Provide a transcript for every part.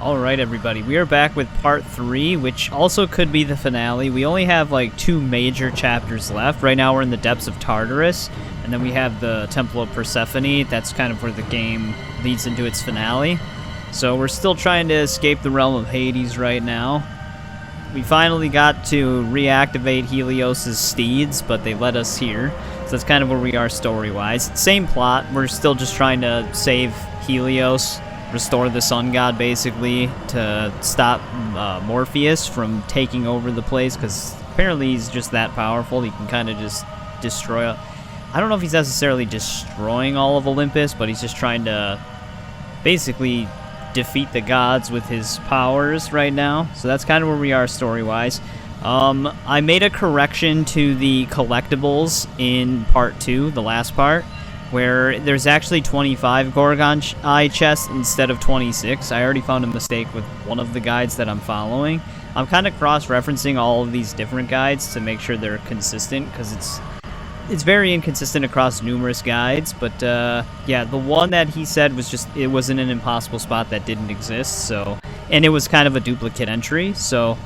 Alright everybody, we are back with part 3, which also could be the finale. We only have like 2 major chapters left. Right now we're in the Depths of Tartarus, and then we have the Temple of Persephone. That's kind of where the game leads into its finale. So we're still trying to escape the realm of Hades right now. We finally got to reactivate Helios' steeds, but they led us here. So that's kind of where we are story-wise. Same plot, we're still just trying to save Helios, restore the sun god basically, to stop Morpheus from taking over the place, because apparently he's just that powerful. He can kind of just destroy. I don't know if he's necessarily destroying all of Olympus, but he's just trying to basically defeat the gods with his powers right now. So that's kind of where we are story-wise. I made a correction to the collectibles in part 2, the last part, where there's actually 25 Gorgon Eye chests instead of 26. I already found a mistake with one of the guides that I'm following. I'm kind of cross-referencing all of these different guides to make sure they're consistent, because it's very inconsistent across numerous guides. But yeah, the one that he said was just, it was in an impossible spot that didn't exist, so, and it was kind of a duplicate entry, so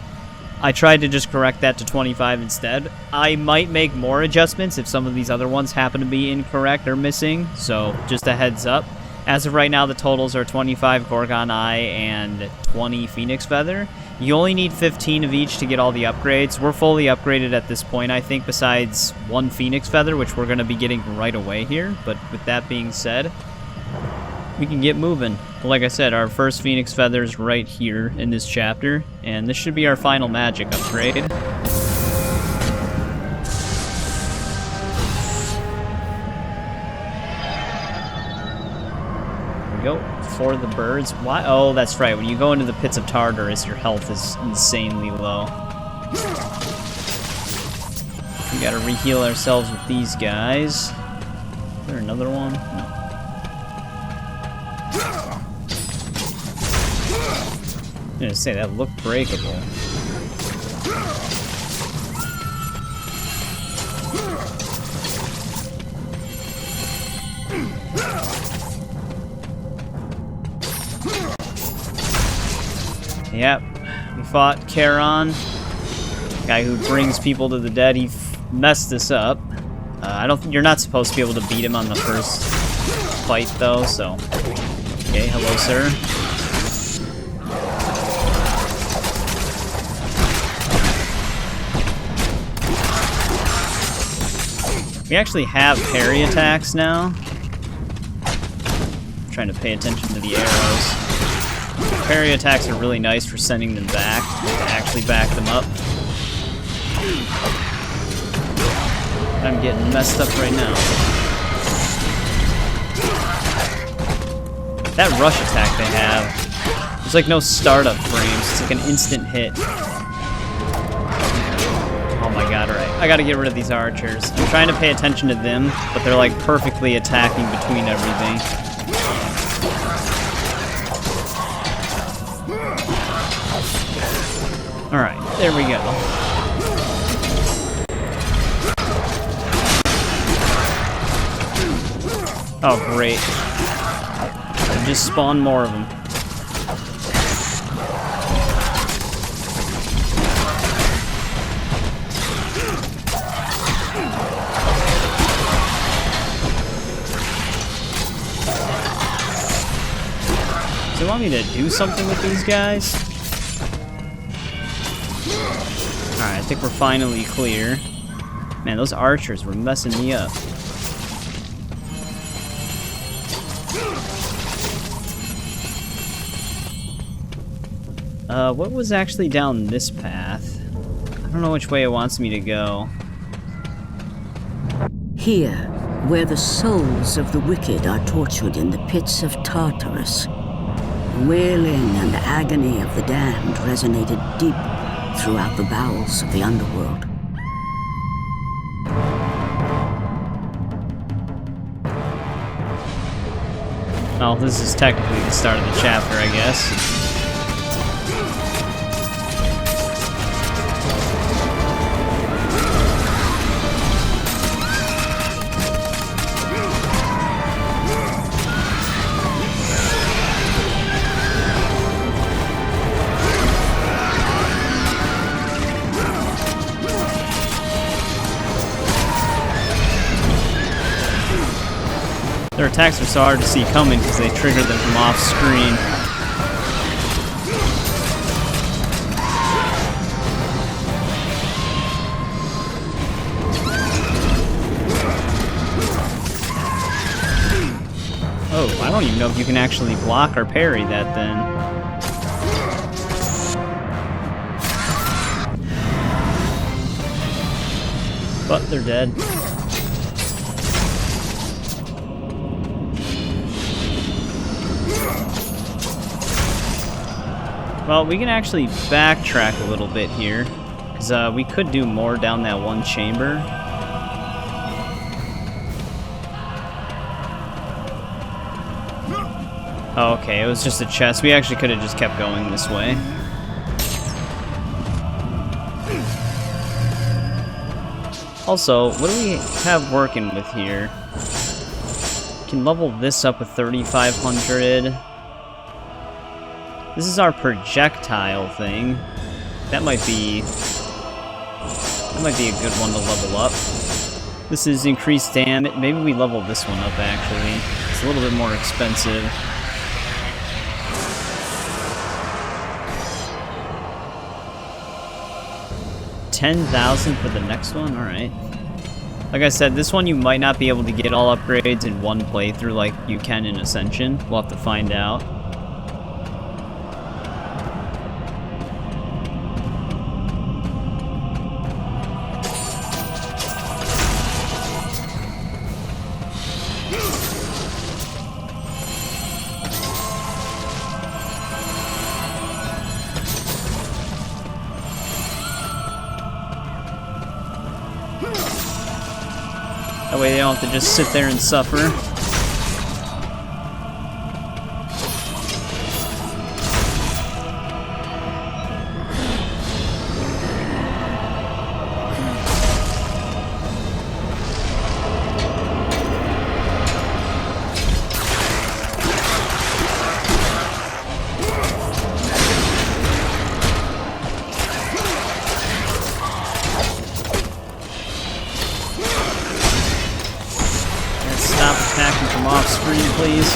I tried to just correct that to 25 instead. I might make more adjustments if some of these other ones happen to be incorrect or missing, so just a heads up. As of right now, the totals are 25 Gorgon Eye and 20 Phoenix Feather. You only need 15 of each to get all the upgrades. We're fully upgraded at this point, I think, besides 1 Phoenix Feather, which we're going to be getting right away here. But with that being said, we can get moving. Like I said, our first Phoenix Feather is right here in this chapter, and this should be our final magic upgrade. There we go. For the birds. Why? Oh, that's right. When you go into the pits of Tartarus, your health is insanely low. We gotta re-heal ourselves with these guys. Is there another one? No. I'm gonna say that looked breakable. Yep, we fought Charon, guy who brings people to the dead. He messed this up. I don't think you're not supposed to be able to beat him on the first fight though. So, okay, hello, sir. We actually have parry attacks now. I'm trying to pay attention to the arrows. Parry attacks are really nice for sending them back, to actually back them up. I'm getting messed up right now. That rush attack they have, there's like no startup frames, it's like an instant hit. Oh my god, alright. I gotta get rid of these archers. I'm trying to pay attention to them, but they're like perfectly attacking between everything. Alright, there we go. Oh, great. Just spawn more of them. Do you want me to do something with these guys? Alright, I think we're finally clear. Man, those archers were messing me up. What was actually down this path? I don't know which way it wants me to go. Here, where the souls of the wicked are tortured in the pits of Tartarus, wailing and agony of the damned resonated deep throughout the bowels of the underworld. Well, this is technically the start of the chapter, I guess. Their attacks are so hard to see coming because they trigger them from off screen. Oh, I don't even know if you can actually block or parry that then. But they're dead. Well, we can actually backtrack a little bit here, because we could do more down that one chamber. Oh, okay, it was just a chest. We actually could have just kept going this way. Also, what do we have working with here? We can level this up with 3,500. This is our projectile thing. That might be a good one to level up. This is increased damage. Maybe we level this one up actually. It's a little bit more expensive. 10,000 for the next one? Alright. Like I said, this one you might not be able to get all upgrades in one playthrough like you can in Ascension. We'll have to find out. That way they don't have to just sit there and suffer. Attacking from off screen, please.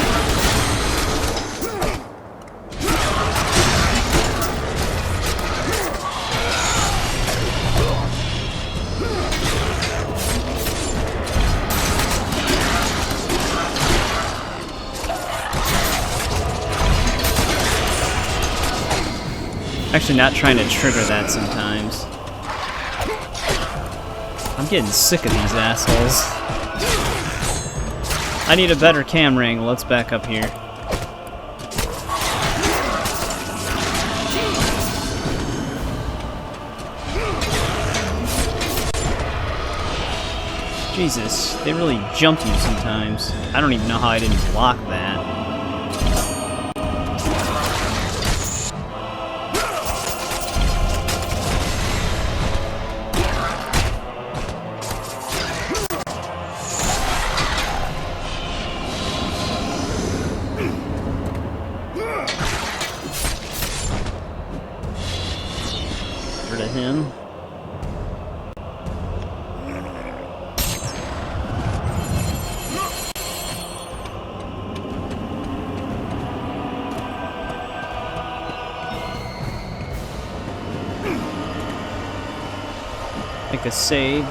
Actually, not trying to trigger that sometimes. I'm getting sick of these assholes. I need a better camera angle. Let's back up here. Jesus, they really jump you sometimes. I don't even know how I didn't block that. Him. Make a save.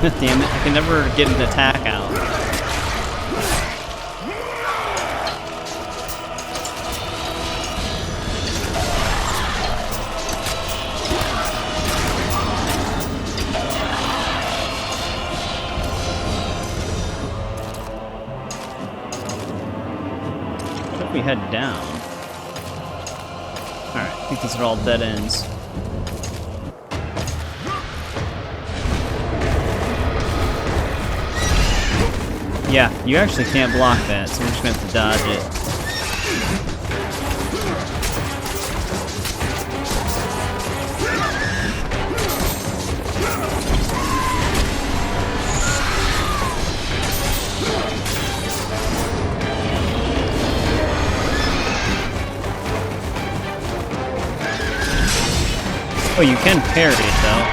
Damn it, I can never get an attack out. We head down. Alright, I think these are all dead ends. Yeah, you actually can't block that, so we're just gonna have to dodge it. Oh, you can parry it, though.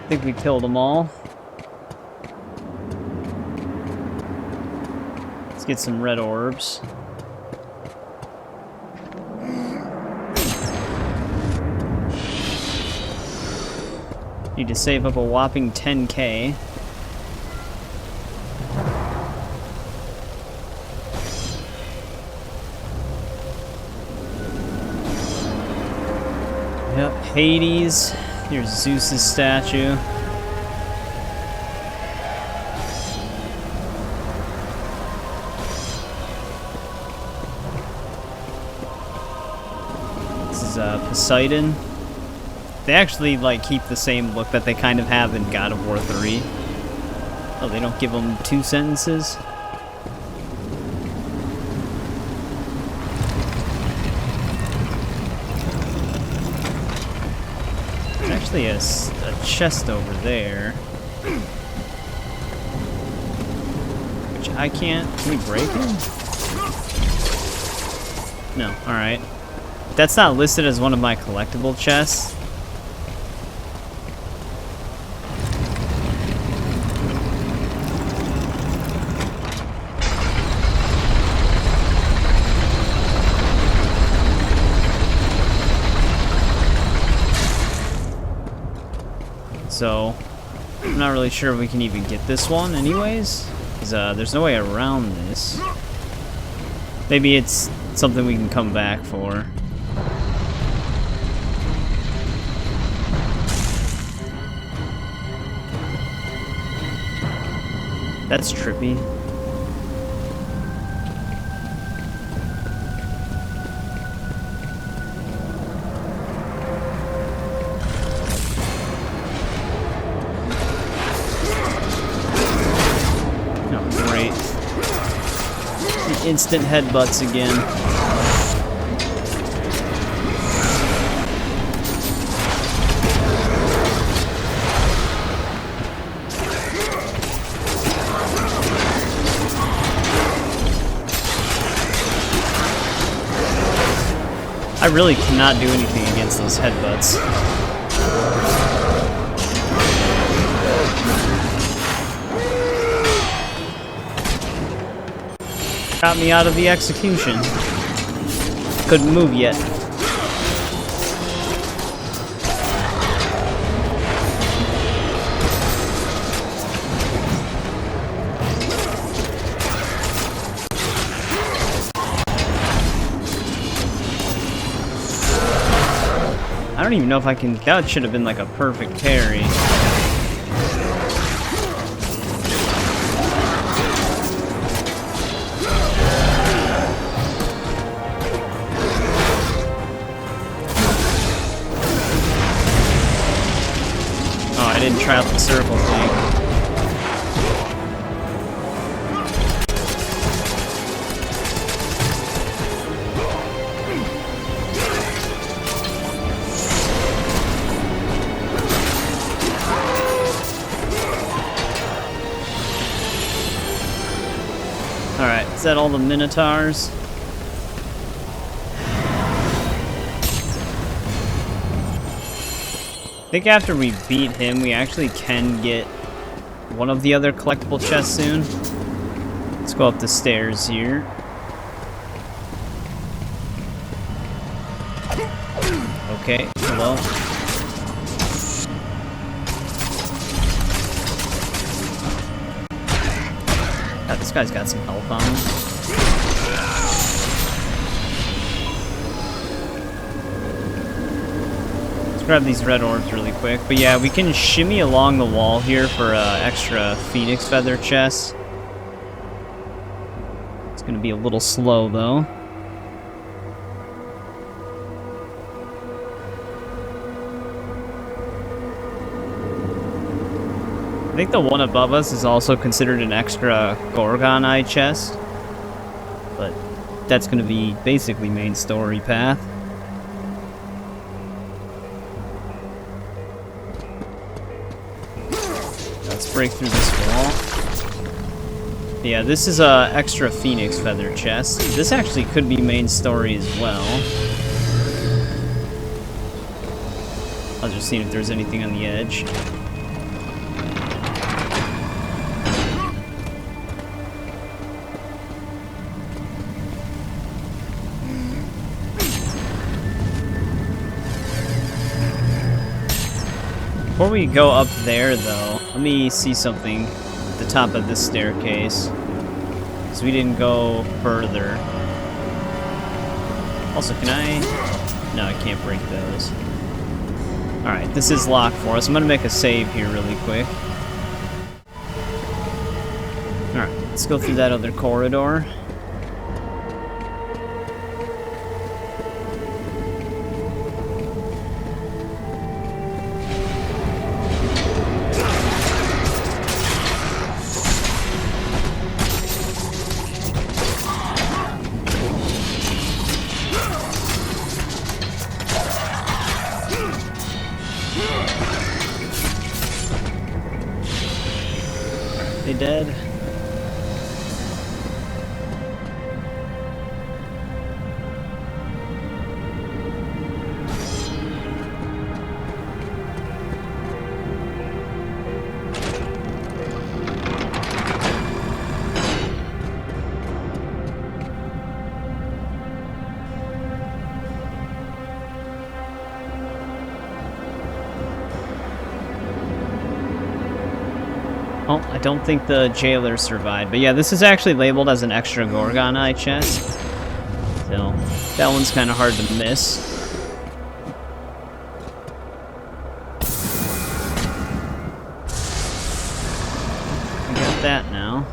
think we killed them all. Let's get some red orbs. Need to save up a whopping 10K. Yep, Hades. Here's Zeus's statue. This is Poseidon. They actually like keep the same look that they kind of have in God of War 3. Oh, they don't give them 2 sentences? There's actually a chest over there. Which I can't... Can we break it? No, alright. That's not listed as one of my collectible chests. So, I'm not really sure if we can even get this one anyways, because there's no way around this. Maybe it's something we can come back for. That's trippy. Instant headbutts again. I really cannot do anything against those headbutts. Got me out of the execution. Couldn't move yet. I don't even know if I can... That should have been like a perfect parry. I didn't try out the circle thing. Alright, is that all the Minotaurs? I think after we beat him, we actually can get one of the other collectible chests soon. Let's go up the stairs here. Okay, hello. God, this guy's got some health on him. Grab these red orbs really quick. But yeah, we can shimmy along the wall here for extra phoenix feather chests. It's gonna be a little slow though. I think the one above us is also considered an extra Gorgon Eye chest. But that's gonna be basically main story path. Break through this wall. Yeah, this is a extra phoenix feather chest. This actually could be main story as well. I was just seeing if there's anything on the edge. Before we go up there, though, let me see something at the top of this staircase. So we didn't go further. Also, can I... No, I can't break those. Alright, this is locked for us. I'm gonna make a save here really quick. Alright, let's go through that other corridor. They dead? Oh, I don't think the jailer survived. But yeah, this is actually labeled as an extra Gorgon Eye chest. So, that one's kind of hard to miss. We got that now.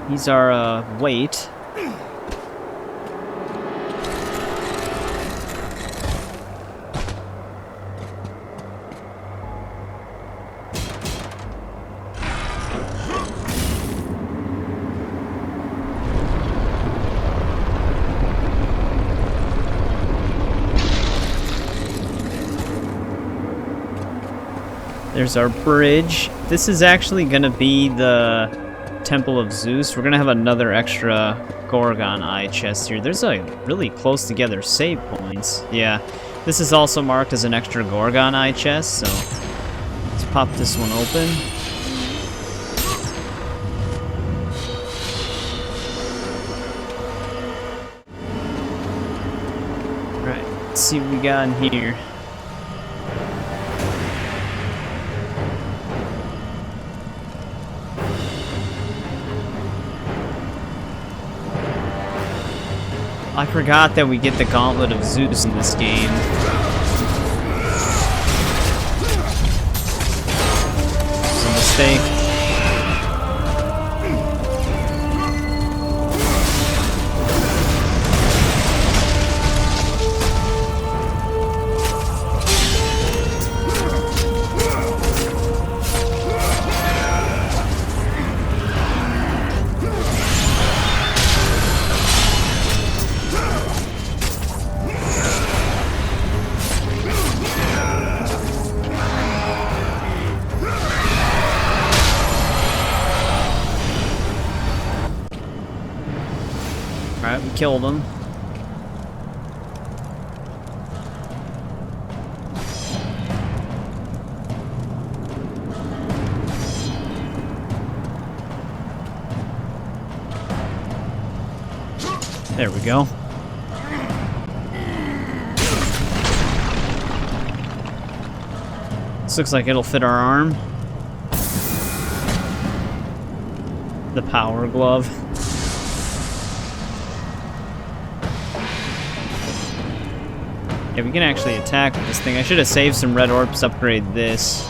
He's our weight. There's our bridge. This is actually gonna be the Temple of Zeus. We're gonna have another extra Gorgon Eye chest here. There's a really close together save points. Yeah, this is also marked as an extra Gorgon Eye chest, so let's pop this one open. Alright, let's see what we got in here. I forgot that we get the Gauntlet of Zeus in this game. It's a mistake. Alright, we killed him. There we go. This looks like it'll fit our arm. The power glove. Yeah, we can actually attack with this thing. I should have saved some red orbs to upgrade this.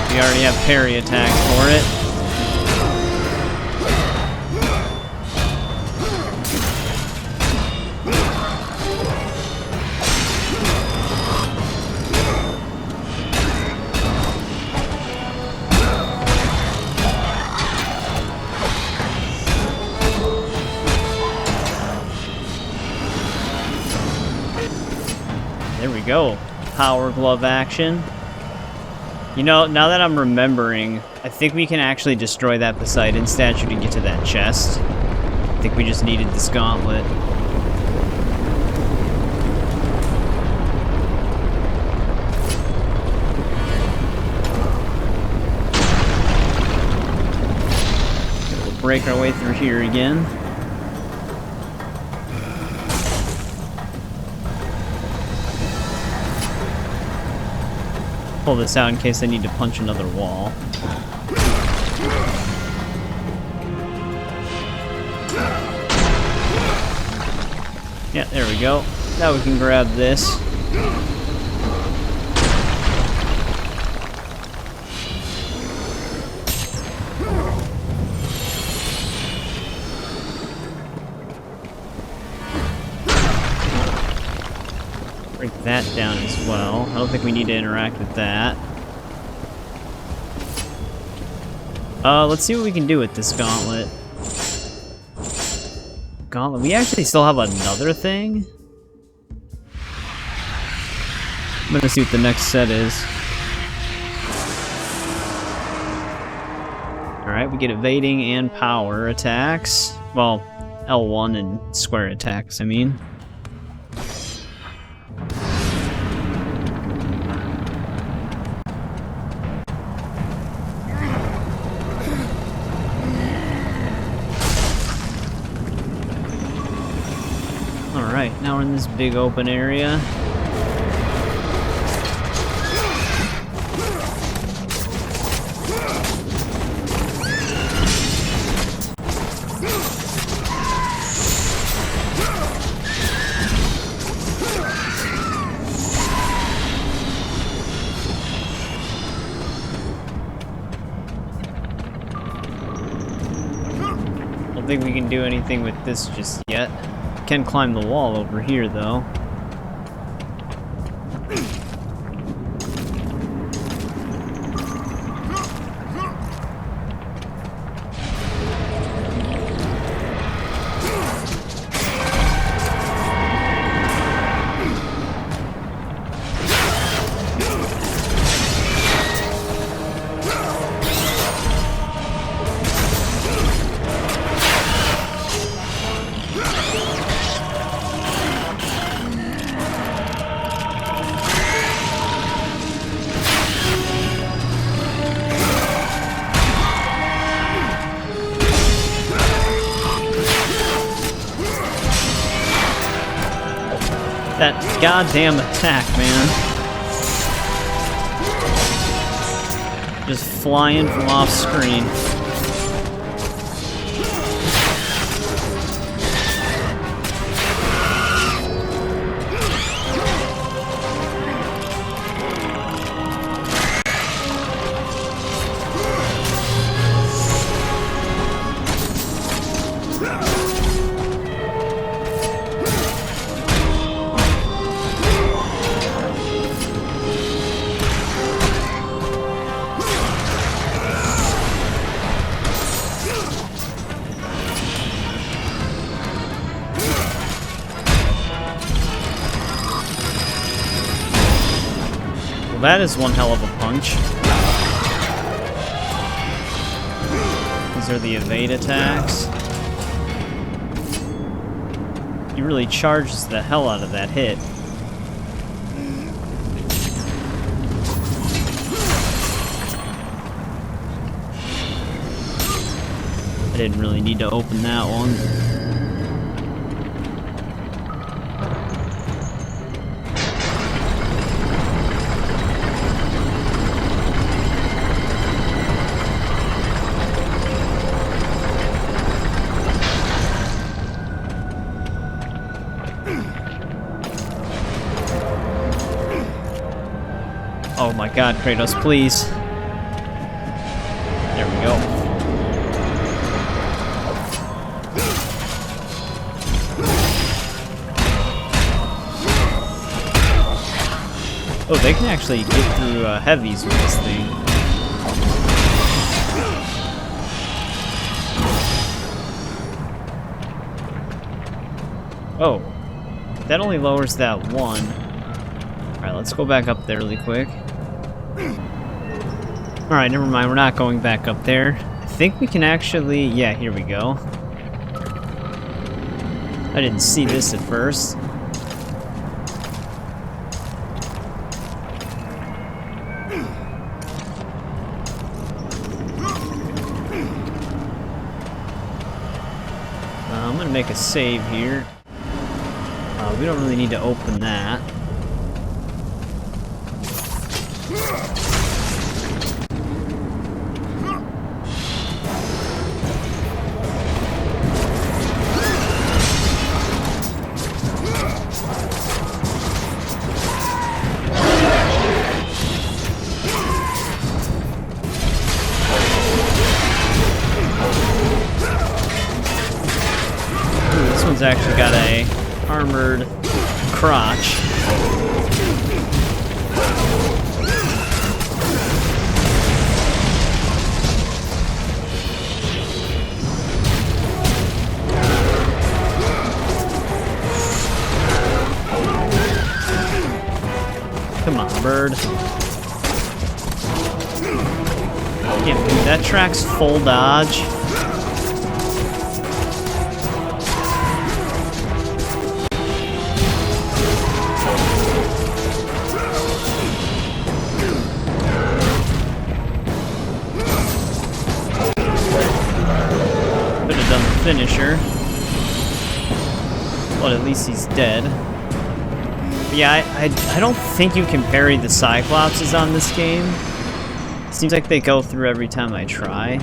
We already have parry attack for it. go. Power glove action. You know, now that I'm remembering, I think we can actually destroy that Poseidon statue to get to that chest. I think we just needed this gauntlet. We'll break our way through here again. Pull this out in case I need to punch another wall. Yeah, there we go. Now we can grab this. Break that down as well. I don't think we need to interact with that. Let's see what we can do with this gauntlet. Gauntlet. We actually still have another thing? I'm gonna see what the next set is. Alright, we get evading and power attacks. Well, L1 and square attacks, I mean. Alright, now we're in this big open area. I don't think we can do anything with this just yet. Can climb the wall over here, though. That goddamn attack, man. Just flying from off screen. That is one hell of a punch. These are the evade attacks. He really charges the hell out of that hit. I didn't really need to open that one. Oh my god, Kratos, please. There we go. Oh, they can actually get through heavies with this thing. Oh, that only lowers that one. let's go back up there really quick. Alright, never mind, we're not going back up there. I think we can actually... yeah, here we go. I didn't see this at first. I'm gonna make a save here. We don't really need to open that. This one's actually got a armored crotch. Come on, bird. Can't believe that track's full dodge. Finisher. Well, at least he's dead. But yeah, I don't think you can parry the Cyclopses on this game. Seems like they go through every time I try.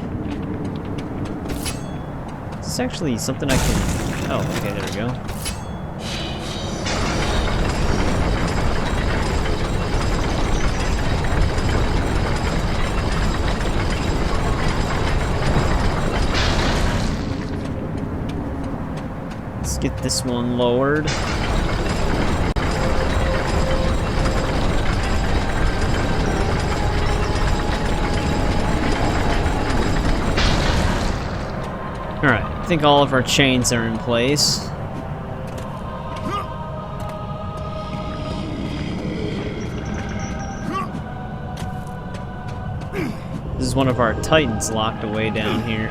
Is this actually something I can... oh, okay, there we go. Get this one lowered. Alright, I think all of our chains are in place. This is one of our titans locked away down here.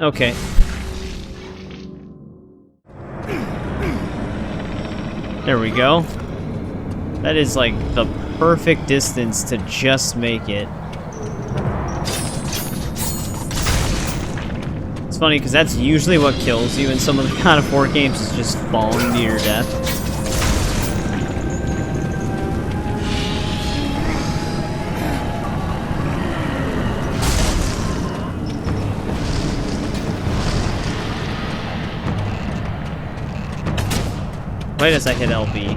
Okay. There we go. That is like the perfect distance to just make it. It's funny because that's usually what kills you in some of the God of War games, is just falling to your death. Right as I hit LB.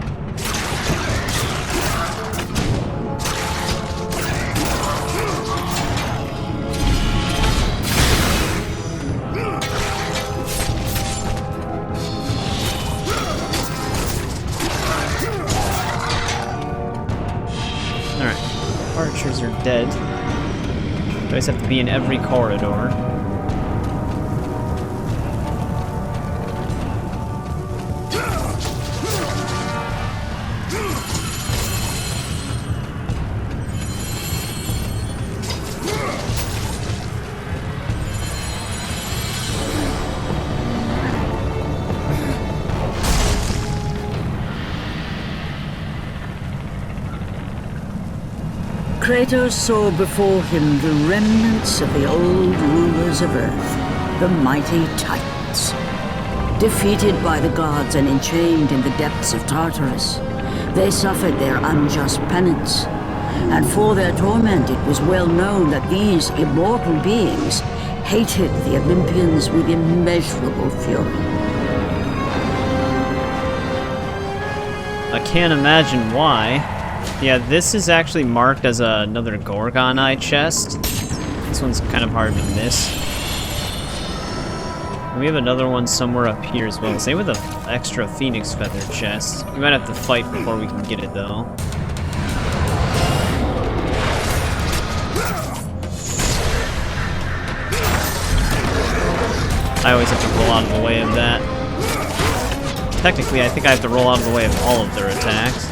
Alright. Archers are dead. You guys have to be in every corridor. Kratos saw before him the remnants of the old rulers of Earth, the mighty Titans. Defeated by the gods and enchained in the depths of Tartarus, they suffered their unjust penance. And for their torment, it was well known that these immortal beings hated the Olympians with immeasurable fury. I can't imagine why. Yeah, this is actually marked as another Gorgon Eye chest. This one's kind of hard to miss. And we have another one somewhere up here as well. Same with the extra Phoenix Feather chest. We might have to fight before we can get it, though. I always have to roll out of the way of that. Technically, I think I have to roll out of the way of all of their attacks.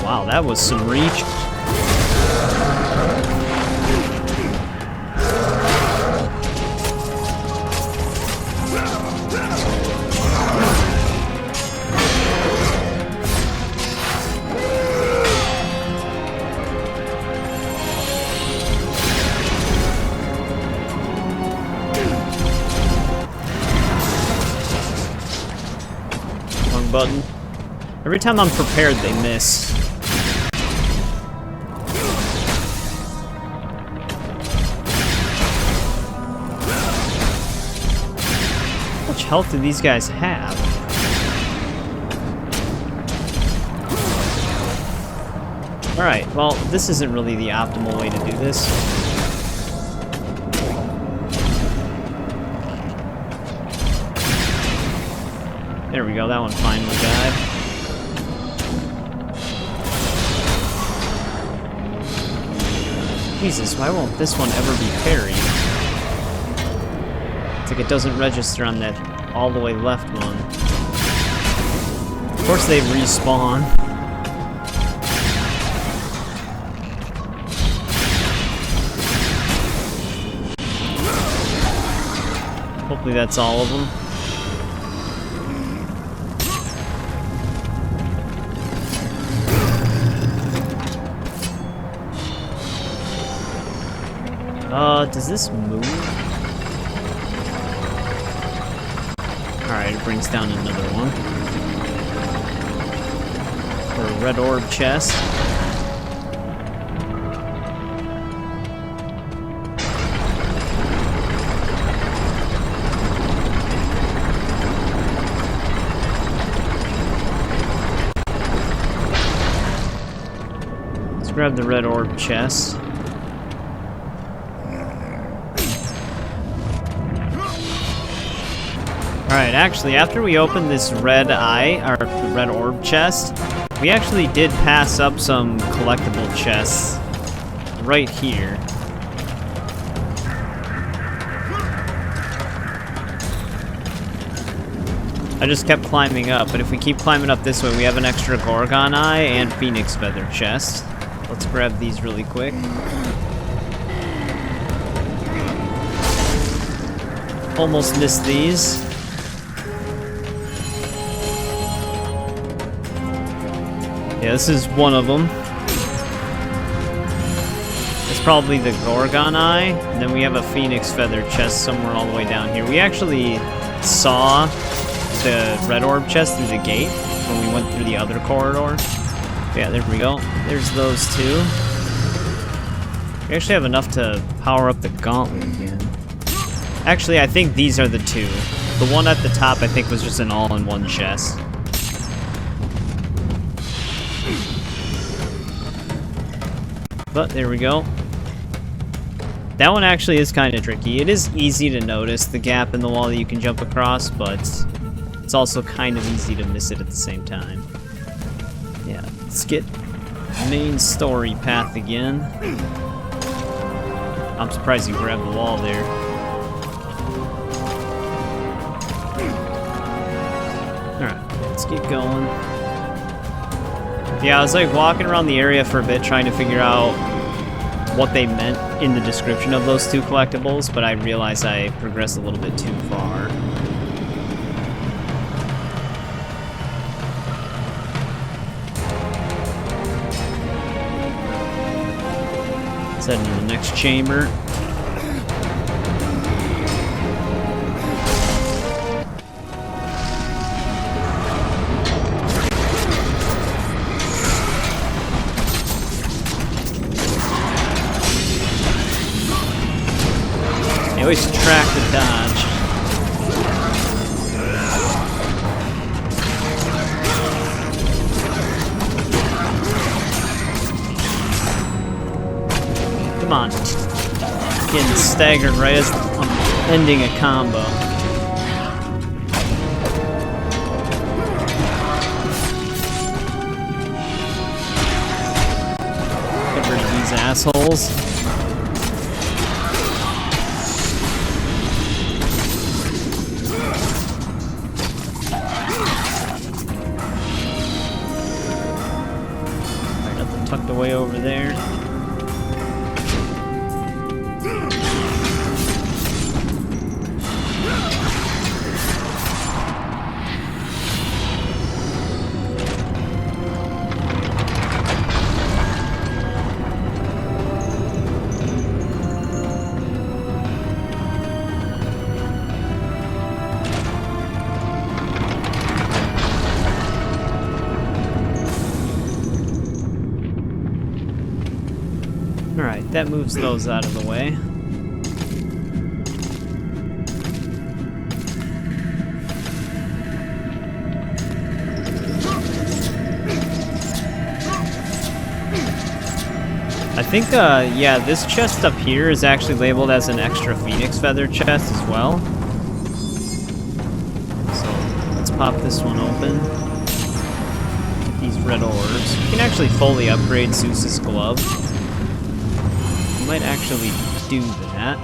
Wow, that was some reach. Wrong button. Every time I'm prepared, they miss. How much health do these guys have? Alright, well, this isn't really the optimal way to do this. There we go, that one finally died. Jesus, why won't this one ever be parried? It's like it doesn't register on that all the way left one. Of course they respawn. Hopefully that's all of them. Does this move? Alright, it brings down another one. For a red orb chest. Let's grab the red orb chest. Alright, actually, after we opened this red eye, or the red orb chest, we actually did pass up some collectible chests right here. I just kept climbing up, but if we keep climbing up this way, we have an extra Gorgon Eye and Phoenix Feather chest. Let's grab these really quick. Almost missed these. Yeah, this is one of them. It's probably the Gorgon Eye, and then we have a Phoenix Feather chest somewhere all the way down here. We actually saw the red orb chest through the gate when we went through the other corridor. Yeah, there we go. There's those two. We actually have enough to power up the gauntlet again. Actually, I think these are the two. The one at the top, I think, was just an all-in-one chest. But there we go. That one actually is kind of tricky. It is easy to notice the gap in the wall that you can jump across, but it's also kind of easy to miss it at the same time. Yeah, let's get main story path again. I'm surprised you grabbed the wall there. Alright, let's get going. Yeah, I was like walking around the area for a bit trying to figure out what they meant in the description of those two collectibles, but I realized I progressed a little bit too far. Let's head into the next chamber. Always track the dodge. Come on. Getting staggered right as I'm ending a combo. Get rid of these assholes. tucked away over there. Alright, that moves those out of the way. I think, yeah, this chest up here is actually labeled as an extra phoenix feather chest as well. So, let's pop this one open. Get these red orbs. You can actually fully upgrade Zeus's glove. Might actually do that.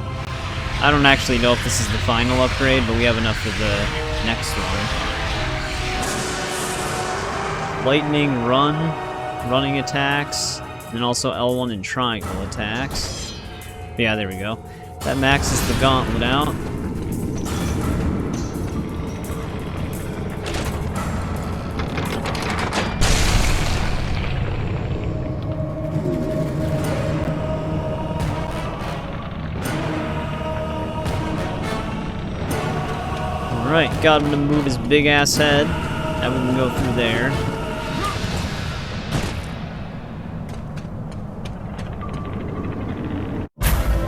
I don't actually know if this is the final upgrade, but we have enough for the next one. Lightning, running attacks, and also L1 and triangle attacks. Yeah, there we go. That maxes the gauntlet out. Alright, got him to move his big ass head. Now we can go through there.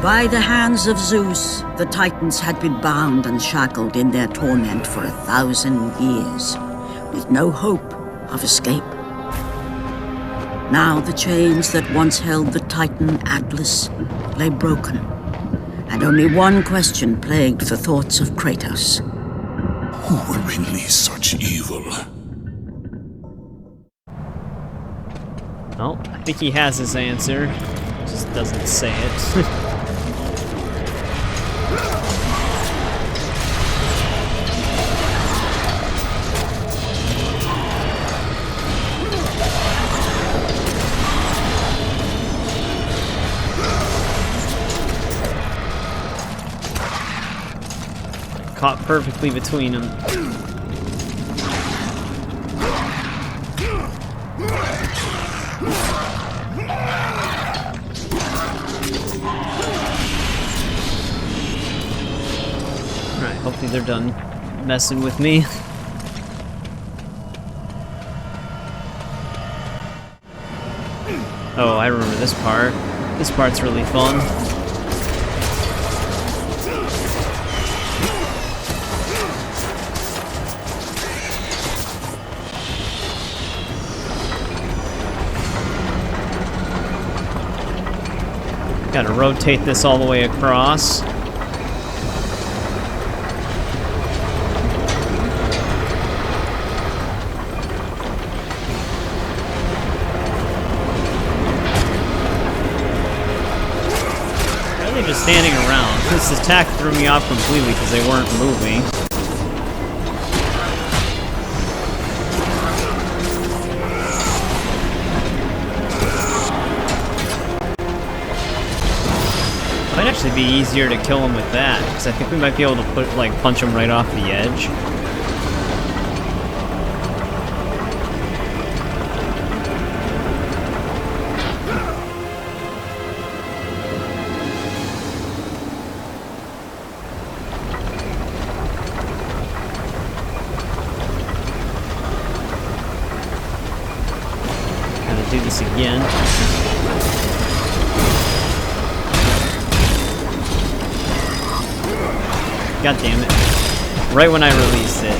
By the hands of Zeus, the Titans had been bound and shackled in their torment for 1,000 years, with no hope of escape. Now the chains that once held the Titan Atlas lay broken, and only one question plagued the thoughts of Kratos. Who will release such evil? Oh, I think he has his answer. Just doesn't say it. Caught perfectly between them. Alright, hopefully they're done messing with me. Oh, I remember this part. This part's really fun. Gotta rotate this all the way across. Why are they just standing around? This attack threw me off completely because they weren't moving. Might actually be easier to kill him with that, because I think we might be able to punch him right off the edge. Gotta do this again. God damn it. Right when I released it.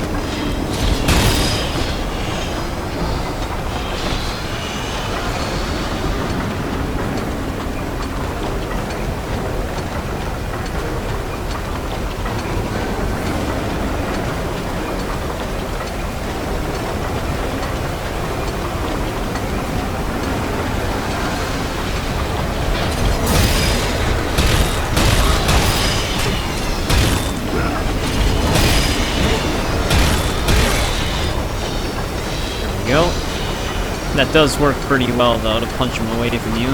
That does work pretty well, though, to punch him away from you.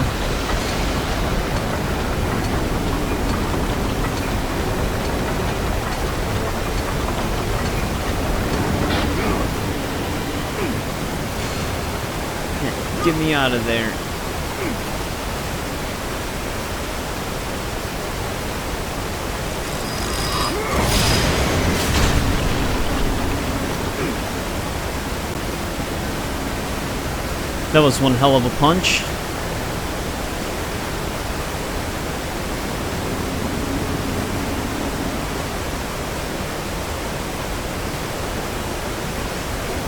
Get me out of there. That was one hell of a punch.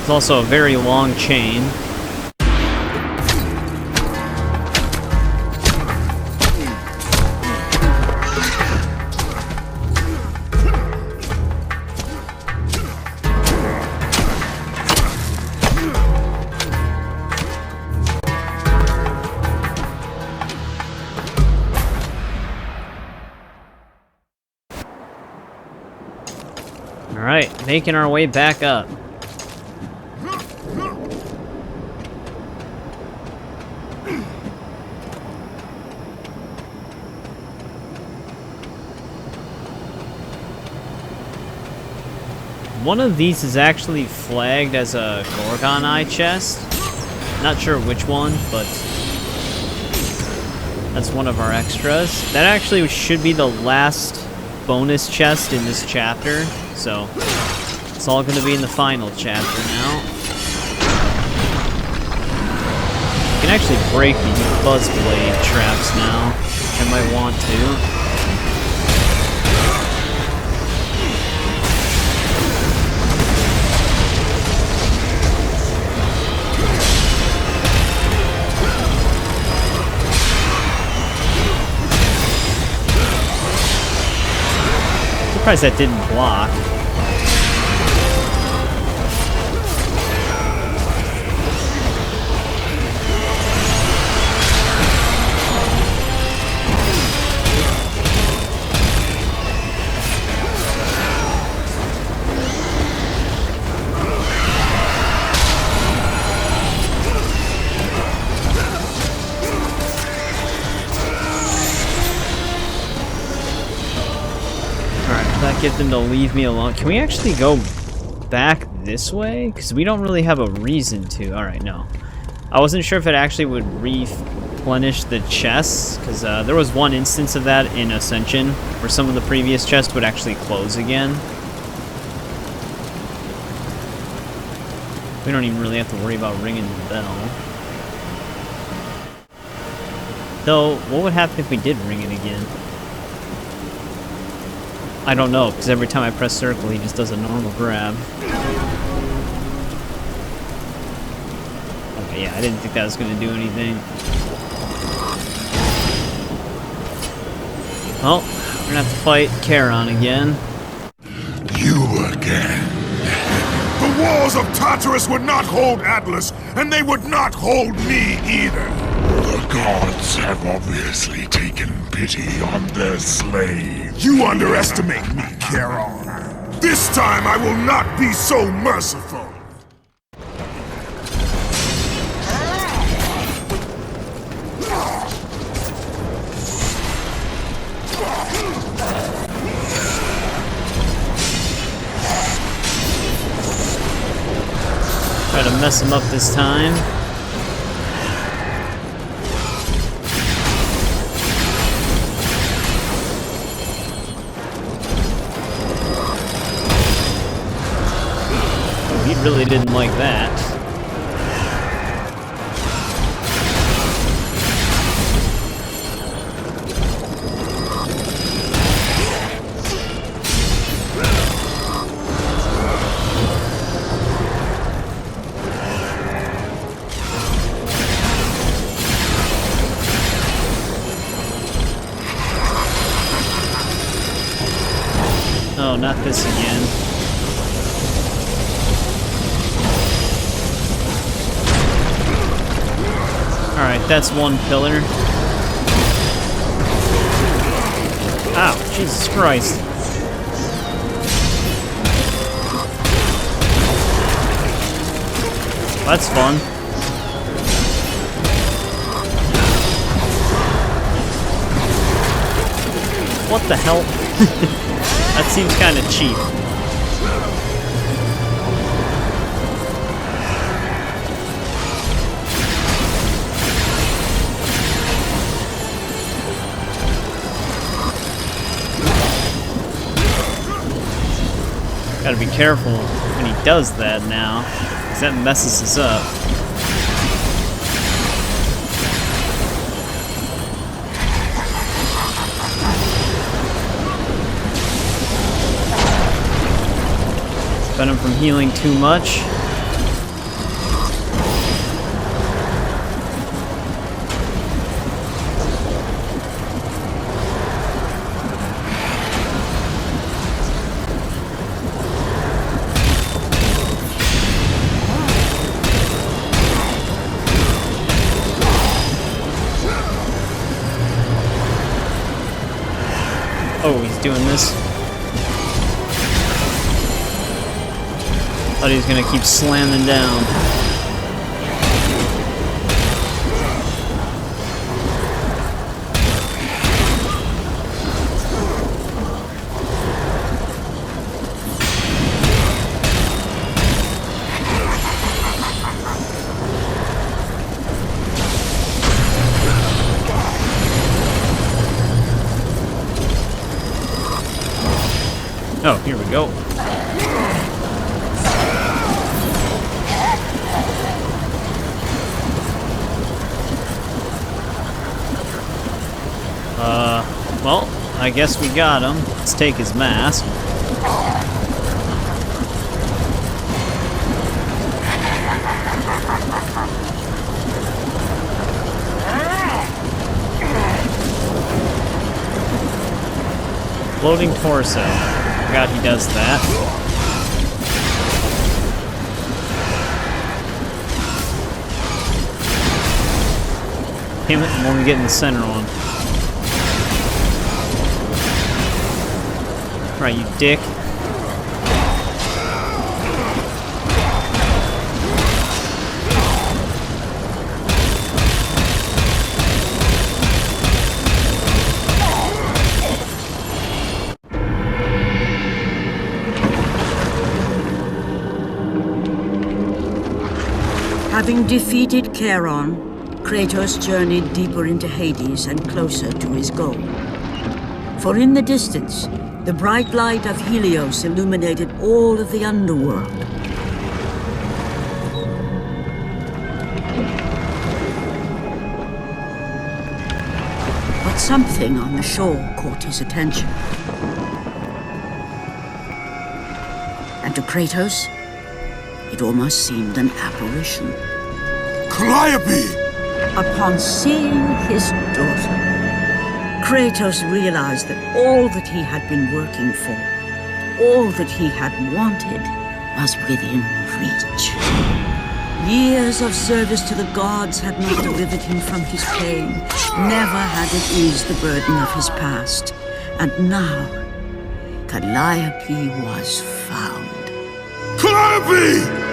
It's also a very long chain. Alright, making our way back up. One of these is actually flagged as a Gorgon Eye chest. Not sure which one, but that's one of our extras. That actually should be the last bonus chest in this chapter, so it's all going to be in the final chapter now. You can actually break these buzzblade traps now, which I might want to. Surprised that didn't block. Get them to leave me alone. Can we actually go back this way? Because we don't really have a reason to. Alright, no. I wasn't sure if it actually would replenish the chests, because there was one instance of that in Ascension, where some of the previous chests would actually close again. We don't even really have to worry about ringing the bell. Though, what would happen if we did ring it again? I don't know, because every time I press circle, he just does a normal grab. Okay, yeah, I didn't think that was going to do anything. Well, we're going to have to fight Charon again. You again. The walls of Tartarus would not hold Atlas, and they would not hold me either. The gods have obviously taken pity on their slaves. You underestimate me, Charon. This time I will not be so merciful. Try to mess him up this time. Really didn't like that. Oh, not this again. Alright, that's one pillar. Ow, Jesus Christ. That's fun. What the hell? That seems kind of cheap. Gotta be careful when he does that now, because that messes us up. Prevent him from healing too much. Oh, he's doing this. Thought he was gonna keep slamming down. Oh, here we go. Well, I guess we got him. Let's take his mask. Floating torso. Forgot he does that. Damn it, I'm only getting the center one. Right, you dick. Having defeated Charon, Kratos journeyed deeper into Hades and closer to his goal. For in the distance, the bright light of Helios illuminated all of the underworld. But something on the shore caught his attention. And to Kratos, it almost seemed an apparition. Calliope! Upon seeing his daughter, Kratos realized that all that he had been working for, all that he had wanted, was within reach. Years of service to the gods had not delivered him from his pain, never had it eased the burden of his past. And now, Calliope was found. Calliope!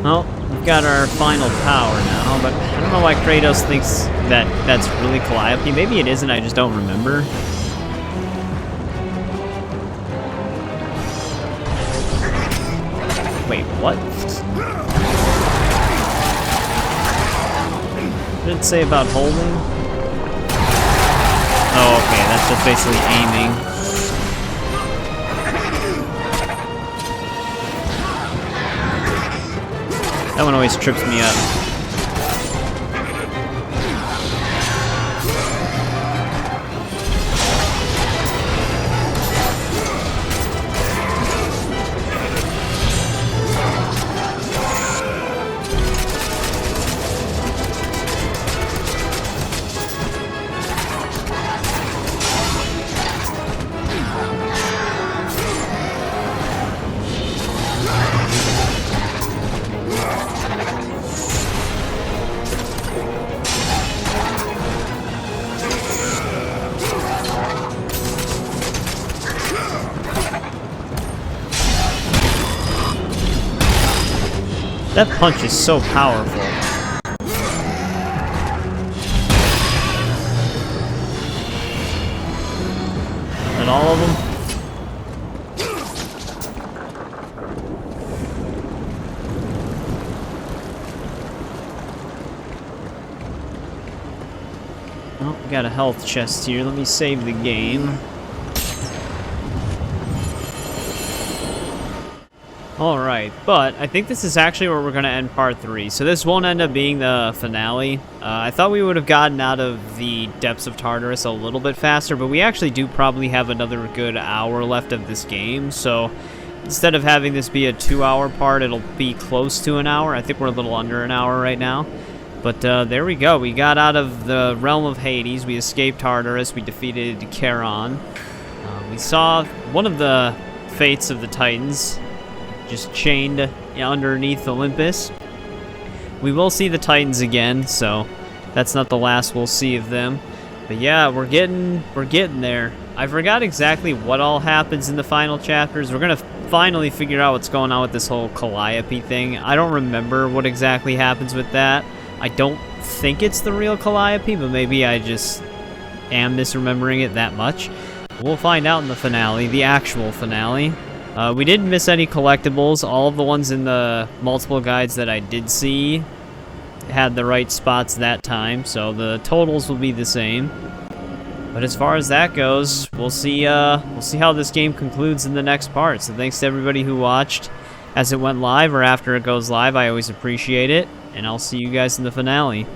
Well, we've got our final power now, but I don't know why Kratos thinks that that's really Calliope. Maybe it isn't, I just don't remember. Wait, what? What did it say about holding? Oh, okay, that's just basically aiming. That one always trips me up. That punch is so powerful. And all of them? Oh, we got a health chest here. Let me save the game. Alright, but I think this is actually where we're going to end part 3. So this won't end up being the finale. I thought we would have gotten out of the Depths of Tartarus a little bit faster, but we actually do probably have another good hour left of this game. So instead of having this be a 2-hour part, it'll be close to an hour. I think we're a little under an hour right now. But there we go. We got out of the realm of Hades. We escaped Tartarus. We defeated Charon. We saw one of the fates of the Titans just chained underneath Olympus. We will see the Titans again, so that's not the last we'll see of them. But yeah, we're getting there. I forgot exactly what all happens in the final chapters. We're gonna finally figure out what's going on with this whole Calliope thing. I don't remember what exactly happens with that. I don't think it's the real Calliope, but maybe I just am misremembering it that much. We'll find out in the finale, the actual finale. We didn't miss any collectibles. All of the ones in the multiple guides that I did see had the right spots that time, so the totals will be the same. But as far as that goes, we'll see how this game concludes in the next part. So thanks to everybody who watched as it went live or after it goes live. I always appreciate it, and I'll see you guys in the finale.